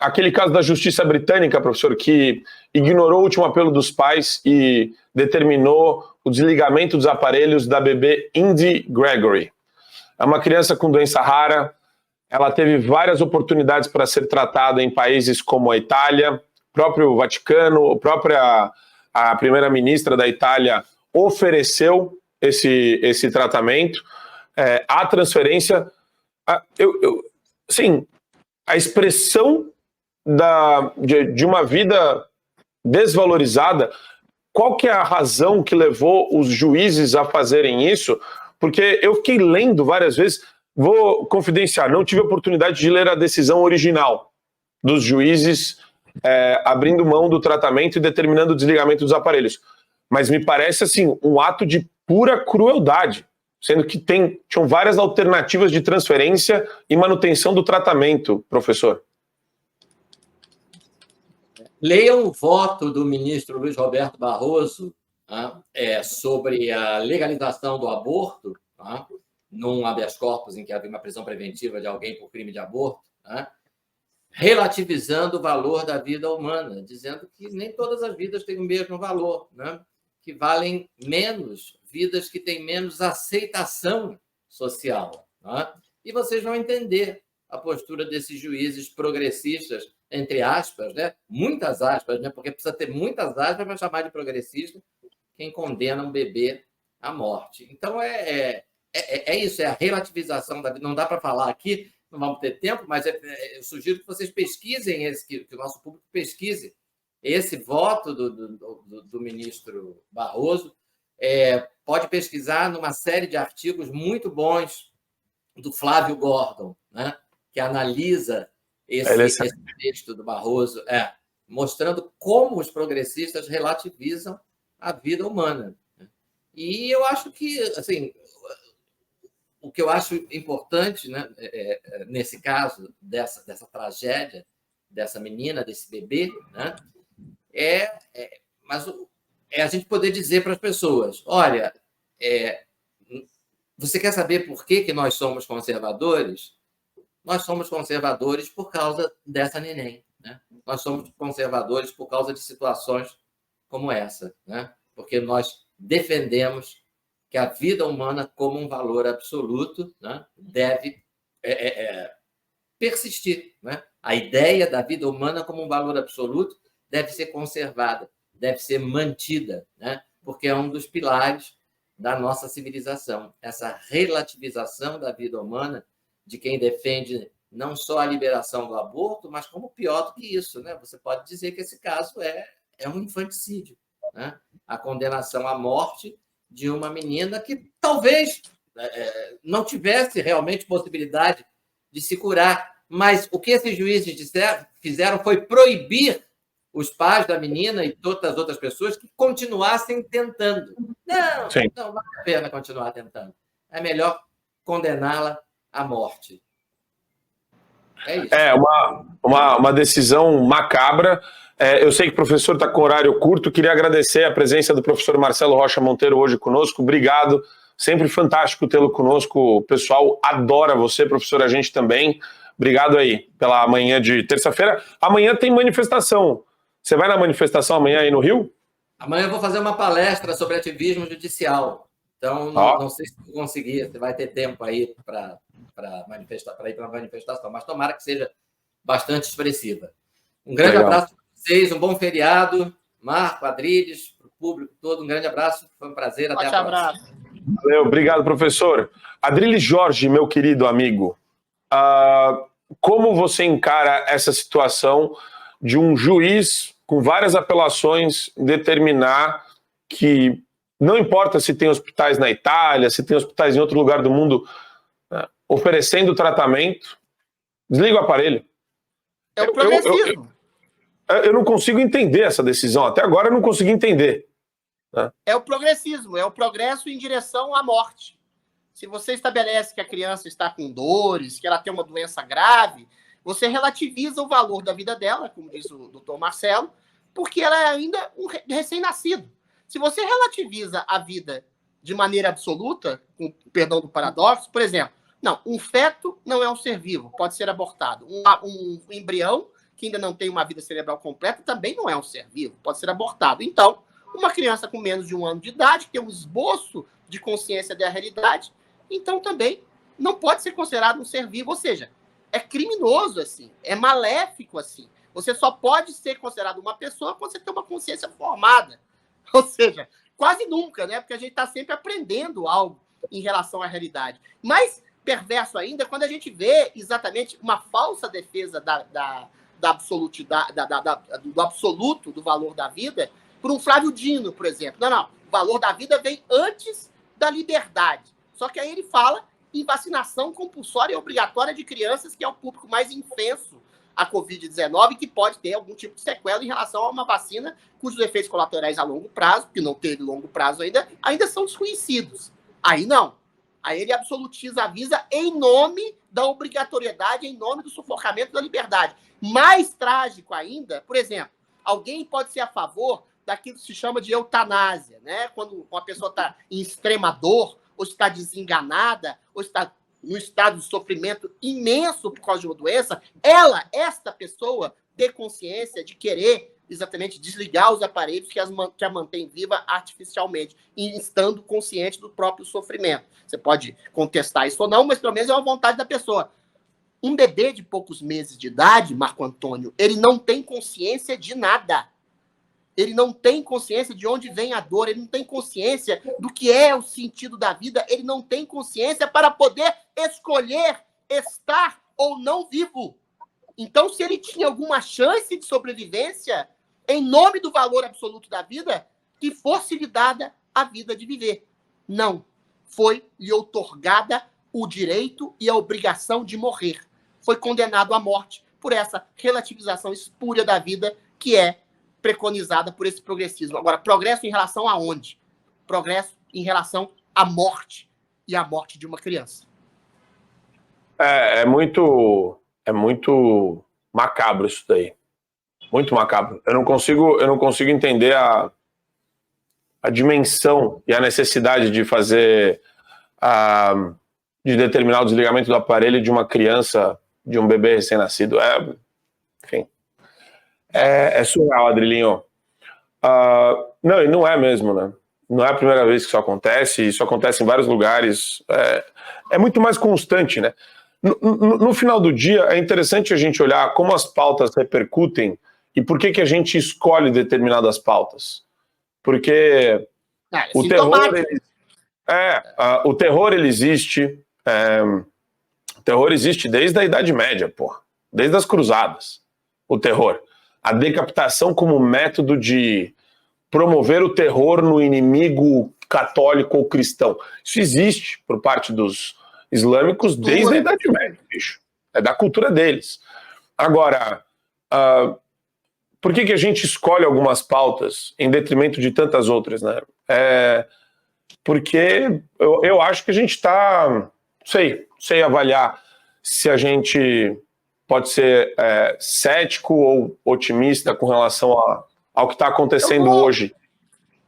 aquele caso da justiça britânica, professor, que ignorou o último apelo dos pais e determinou o desligamento dos aparelhos da bebê Indy Gregory. É uma criança com doença rara, ela teve várias oportunidades para ser tratada em países como a Itália, próprio Vaticano, a primeira-ministra da Itália ofereceu esse tratamento. A transferência, sim, a expressão de uma vida desvalorizada. Qual que é a razão que levou os juízes a fazerem isso? Porque eu fiquei lendo várias vezes, vou confidenciar, não tive a oportunidade de ler a decisão original dos juízes abrindo mão do tratamento e determinando o desligamento dos aparelhos. Mas me parece assim um ato de pura crueldade, sendo que tinham várias alternativas de transferência e manutenção do tratamento, professor. Leiam o voto do ministro Luiz Roberto Barroso sobre a legalização do aborto, num habeas corpus em que havia uma prisão preventiva de alguém por crime de aborto, relativizando o valor da vida humana, dizendo que nem todas as vidas têm o mesmo valor, que valem menos vidas que têm menos aceitação social. E vocês vão entender a postura desses juízes progressistas, entre aspas, muitas aspas, porque precisa ter muitas aspas para chamar de progressista quem condena um bebê à morte. Então, é isso, é a relativização da vida. Não dá para falar aqui, não vamos ter tempo, mas eu sugiro que vocês pesquisem, que o nosso público pesquise esse voto do ministro Barroso. Pode pesquisar numa série de artigos muito bons do Flávio Gordon, que analisa esse texto do Barroso, mostrando como os progressistas relativizam a vida humana. E eu acho que, assim, o que eu acho importante, nesse caso dessa tragédia, dessa menina, desse bebê, mas a gente poder dizer para as pessoas, olha, você quer saber por que nós somos conservadores? Nós somos conservadores por causa dessa neném. Nós somos conservadores por causa de situações como essa, porque nós defendemos que a vida humana, como um valor absoluto, deve persistir. A ideia da vida humana como um valor absoluto deve ser conservada, deve ser mantida, porque é um dos pilares da nossa civilização. Essa relativização da vida humana de quem defende não só a liberação do aborto, mas como pior do que isso. Você pode dizer que esse caso é um infanticídio. A condenação à morte de uma menina que talvez não tivesse realmente possibilidade de se curar. Mas o que esses juízes fizeram foi proibir os pais da menina e todas as outras pessoas que continuassem tentando. Não vale a pena continuar tentando. É melhor condená-la à morte. É isso. Uma decisão macabra. Eu sei que o professor está com horário curto. Queria agradecer a presença do professor Marcelo Rocha Monteiro hoje conosco. Obrigado. Sempre fantástico tê-lo conosco. O pessoal adora você, professor, a gente também. Obrigado aí pela manhã de terça-feira. Amanhã tem manifestação. Você vai na manifestação amanhã aí no Rio? Amanhã eu vou fazer uma palestra sobre ativismo judicial. Então, não sei se eu conseguir. Você vai ter tempo aí para ir para a manifestação. Mas tomara que seja bastante expressiva. Um grande abraço para vocês. Um bom feriado. Marco, Adriles, para o público todo. Um grande abraço. Foi um prazer. Até a próxima. Valeu. Obrigado, professor. Adriles Jorge, meu querido amigo. Como você encara essa situação de um juiz com várias apelações determinar que não importa se tem hospitais na Itália, se tem hospitais em outro lugar do mundo oferecendo tratamento, desliga o aparelho. É o progressismo. Eu não consigo entender essa decisão. Até agora eu não consegui entender. É o progressismo, é o progresso em direção à morte. Se você estabelece que a criança está com dores, que ela tem uma doença grave, você relativiza o valor da vida dela, como diz o doutor Marcelo, porque ela é ainda um recém-nascido. Se você relativiza a vida de maneira absoluta, com perdão do paradoxo, por exemplo, um feto não é um ser vivo, pode ser abortado. Um embrião que ainda não tem uma vida cerebral completa, também não é um ser vivo, pode ser abortado. Então, uma criança com menos de 1 ano de idade, que tem um esboço de consciência da realidade, então também não pode ser considerado um ser vivo, ou seja, é criminoso assim, é maléfico assim. Você só pode ser considerado uma pessoa quando você tem uma consciência formada. Ou seja, quase nunca, né? Porque a gente está sempre aprendendo algo em relação à realidade. Mais perverso ainda, quando a gente vê exatamente uma falsa defesa do absoluto do valor da vida por um Flávio Dino, por exemplo. Não. O valor da vida vem antes da liberdade. Só que aí ele fala em vacinação compulsória e obrigatória de crianças, que é o público mais infenso à Covid-19, que pode ter algum tipo de sequela em relação a uma vacina cujos efeitos colaterais a longo prazo, que não teve longo prazo ainda são desconhecidos. Aí não. Aí ele absolutiza a vida em nome da obrigatoriedade, em nome do sufocamento da liberdade. Mais trágico ainda, por exemplo, alguém pode ser a favor daquilo que se chama de eutanásia, né? Quando uma pessoa está em extrema dor, ou está desenganada, ou está num estado de sofrimento imenso por causa de uma doença, esta pessoa, ter consciência de querer exatamente desligar os aparelhos que a mantém viva artificialmente, e estando consciente do próprio sofrimento. Você pode contestar isso ou não, mas pelo menos é uma vontade da pessoa. Um bebê de poucos meses de idade, Marco Antônio, ele não tem consciência de nada. Ele não tem consciência de onde vem a dor, ele não tem consciência do que é o sentido da vida, ele não tem consciência para poder escolher estar ou não vivo. Então, se ele tinha alguma chance de sobrevivência, em nome do valor absoluto da vida, que fosse-lhe dada a vida de viver. Não. Foi-lhe outorgada o direito e a obrigação de morrer. Foi condenado à morte por essa relativização espúria da vida que é preconizada por esse progressismo. Agora, progresso em relação a onde? Progresso em relação à morte, e à morte de uma criança. É muito macabro isso daí. Muito macabro. Eu não consigo entender a dimensão e a necessidade de fazer de determinar o desligamento do aparelho de uma criança, de um bebê recém-nascido. Enfim. É surreal, Adrilinho. Não, e não é mesmo, né? Não é a primeira vez que isso acontece em vários lugares. É muito mais constante, né? No final do dia, é interessante a gente olhar como as pautas repercutem e por que a gente escolhe determinadas pautas. Porque o terror ele existe. O terror existe desde a Idade Média, porra. Desde as cruzadas. O terror. A decapitação como método de promover o terror no inimigo católico ou cristão. Isso existe por parte dos islâmicos desde a Idade Média, bicho. É da cultura deles. Agora, por que a gente escolhe algumas pautas em detrimento de tantas outras, né? Porque eu acho que a gente está... Não sei avaliar se a gente pode ser cético ou otimista com relação ao que está acontecendo hoje.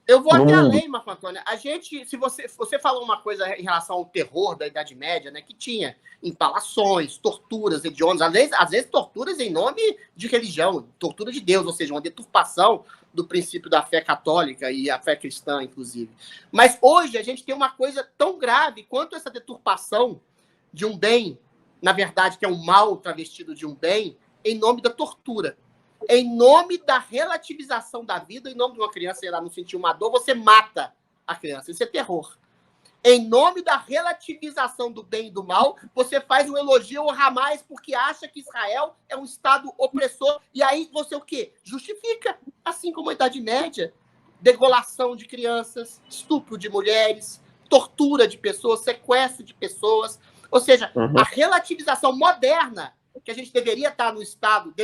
Eu vou até além, Marco Antônio. A gente, se você falou uma coisa em relação ao terror da Idade Média, né, que tinha empalações, torturas hediondas, às vezes torturas em nome de religião, tortura de Deus, ou seja, uma deturpação do princípio da fé católica e a fé cristã, inclusive. Mas hoje a gente tem uma coisa tão grave quanto essa deturpação de um bem, na verdade, que é um mal travestido de um bem, em nome da tortura. Em nome da relativização da vida, em nome de uma criança, ela não sentir uma dor, você mata a criança. Isso é terror. Em nome da relativização do bem e do mal, você faz um elogio ao Hamas porque acha que Israel é um Estado opressor. E aí você o quê? Justifica, assim como a Idade Média, degolação de crianças, estupro de mulheres, tortura de pessoas, sequestro de pessoas. Ou seja, a relativização moderna, que a gente deveria estar no Estado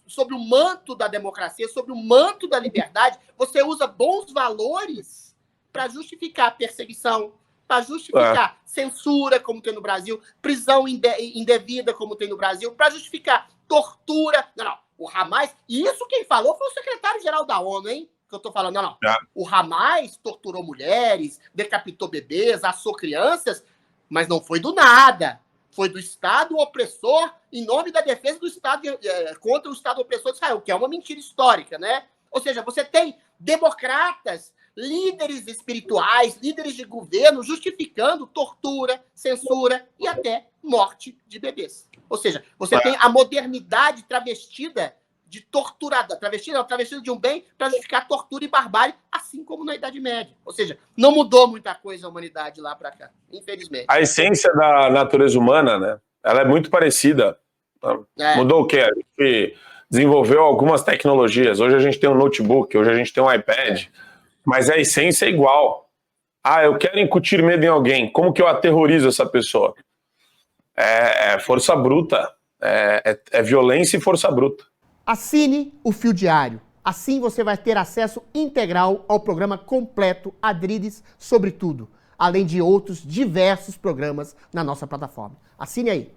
sob o manto da democracia, sob o manto da liberdade, você usa bons valores para justificar perseguição, para justificar censura, como tem no Brasil, prisão indevida, como tem no Brasil, para justificar tortura. Não, o Hamas... E isso quem falou foi o secretário-geral da ONU, hein? Que eu estou falando, não. O Hamas torturou mulheres, decapitou bebês, assou crianças, mas não foi do nada. Foi do Estado opressor em nome da defesa do Estado contra o Estado opressor de Israel, que é uma mentira histórica, né? Ou seja, você tem democratas, líderes espirituais, líderes de governo justificando tortura, censura e até morte de bebês. Ou seja, você tem a modernidade travestida de torturador, travestida de um bem para justificar tortura e barbárie, assim como na Idade Média. Ou seja, não mudou muita coisa a humanidade lá para cá, infelizmente. A essência da natureza humana, né? Ela é muito parecida. Mudou o quê? A gente desenvolveu algumas tecnologias. Hoje a gente tem um notebook, hoje a gente tem um iPad, mas a essência é igual. Eu quero incutir medo em alguém. Como que eu aterrorizo essa pessoa? É força bruta. É violência e força bruta. Assine o Fio Diário. Assim você vai ter acesso integral ao programa completo Adriles sobre tudo, além de outros diversos programas na nossa plataforma. Assine aí.